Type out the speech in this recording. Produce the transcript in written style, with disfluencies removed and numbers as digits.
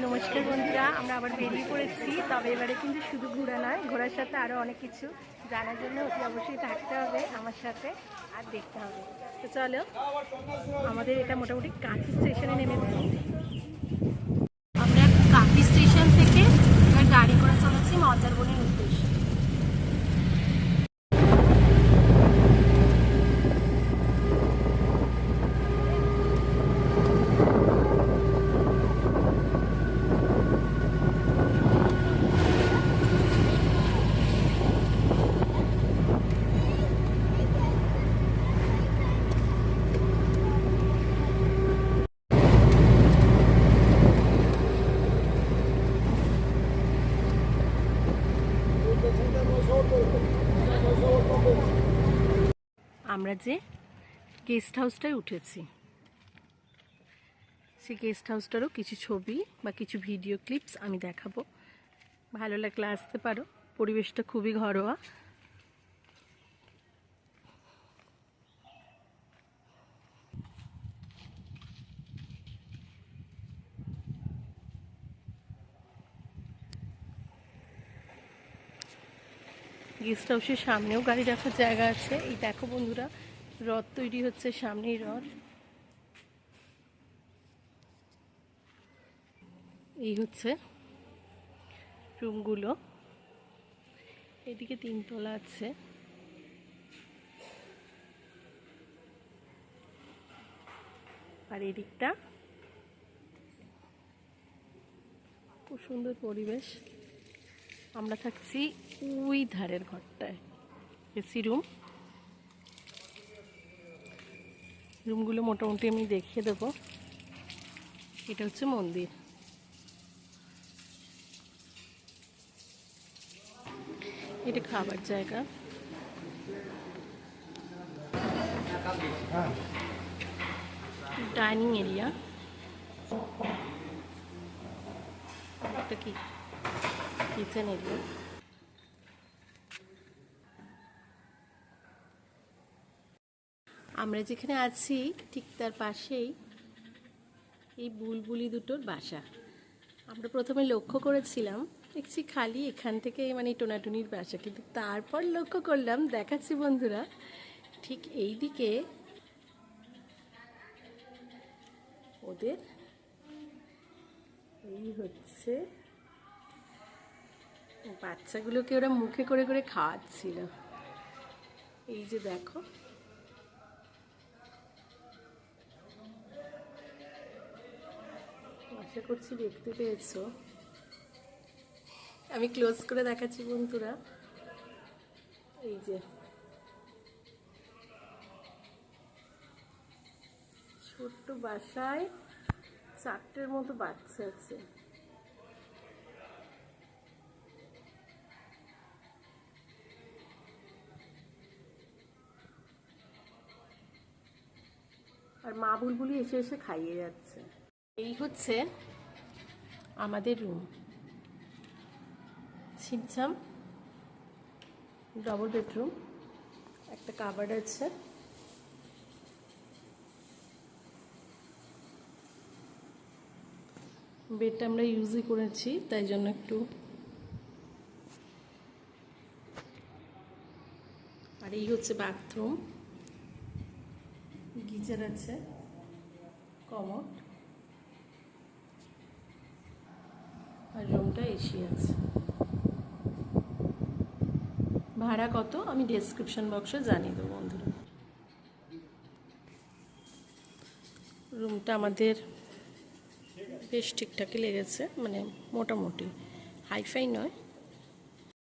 নমস্কার বন্ধুরা, আমরা আবার বেরিয়ে পড়েছি। তবে এবারে কিন্তু শুধু ঘোরা নয়, ঘোরার সাথে আরও অনেক কিছু জানার জন্য অতি অবশ্যই থাকতে হবে আমার সাথে আর দেখতে হবে। তো চলো, আমাদের এটা মোটামুটি কাঁথি স্টেশনে নেমেছি। আমরা কাঁথি স্টেশন থেকে এবার গাড়ি করে চলেছি মন্দারমণির উদ্দেশ্যে। আমরা যে গেস্ট হাউসটায় উঠেছি, সেই গেস্ট হাউসটারও কিছু ছবি বা কিছু ভিডিও ক্লিপস আমি দেখাবো। ভালো লাগলে আসতে পারো, পরিবেশটা খুবই ঘরোয়া। গেস্ট হাউসের সামনেও গাড়ি রাখার জায়গা আছে। এই দেখো বন্ধুরা, রথ তৈরি হচ্ছে, সামনেই রথ। এই হচ্ছে রুমগুলো, এদিকে 3 তলা আছে। আর এদিকটা খুব সুন্দর পরিবেশ। আমরা থাকছি ওই ধারের ঘরটায়, এসি রুম। রুমগুলো মোটামুটি আমি দেখিয়ে দেবো। এটা হচ্ছে মন্দির। এটা খাবার জায়গা। Dining area. এটা কি কিচেন এরিয়া। আমরা যেখানে আছি ঠিক তার পাশেই এই বুলবুলি দুটোর বাসা। আমরা প্রথমে লক্ষ্য করেছিলাম, দেখছি খালি এখান থেকে মানে টোনাটুনির বাসা, কিন্তু তারপর লক্ষ্য করলাম, দেখাচ্ছি বন্ধুরা, ঠিক এই দিকে ওদের এই হচ্ছে বাচ্চাগুলোকে ওরা মুখে করে করে খাওয়াচ্ছিল। এই যে দেখো, আশা করছি দেখতে পেয়েছো। আমি ক্লোজ করে দেখাচ্ছি বন্ধুরা। এই যে ছোট্ট বাসায় 4টের মতো বাচ্চা আছে। আর মা বুলবুলি এসে এসে খাইয়ে যাচ্ছে। এই হচ্ছে আমাদের রুম। ছিমছাম ডবল বেডরুম, একটা কাবার্ড আছে। বেডটা আমরা ইউজই করেছি, তাই জন্য একটু। আর এই হচ্ছে বাথরুম, গিজার আছে, কমোড, আর রুমটা এসি আছে। ভাড়া কত আমি ডেসক্রিপশন বক্সে জানিয়ে দেবো বন্ধুরা। রুমটা আমাদের বেশ ঠিকঠাকই লেগেছে, মানে মোটামুটি হাইফাই নয়।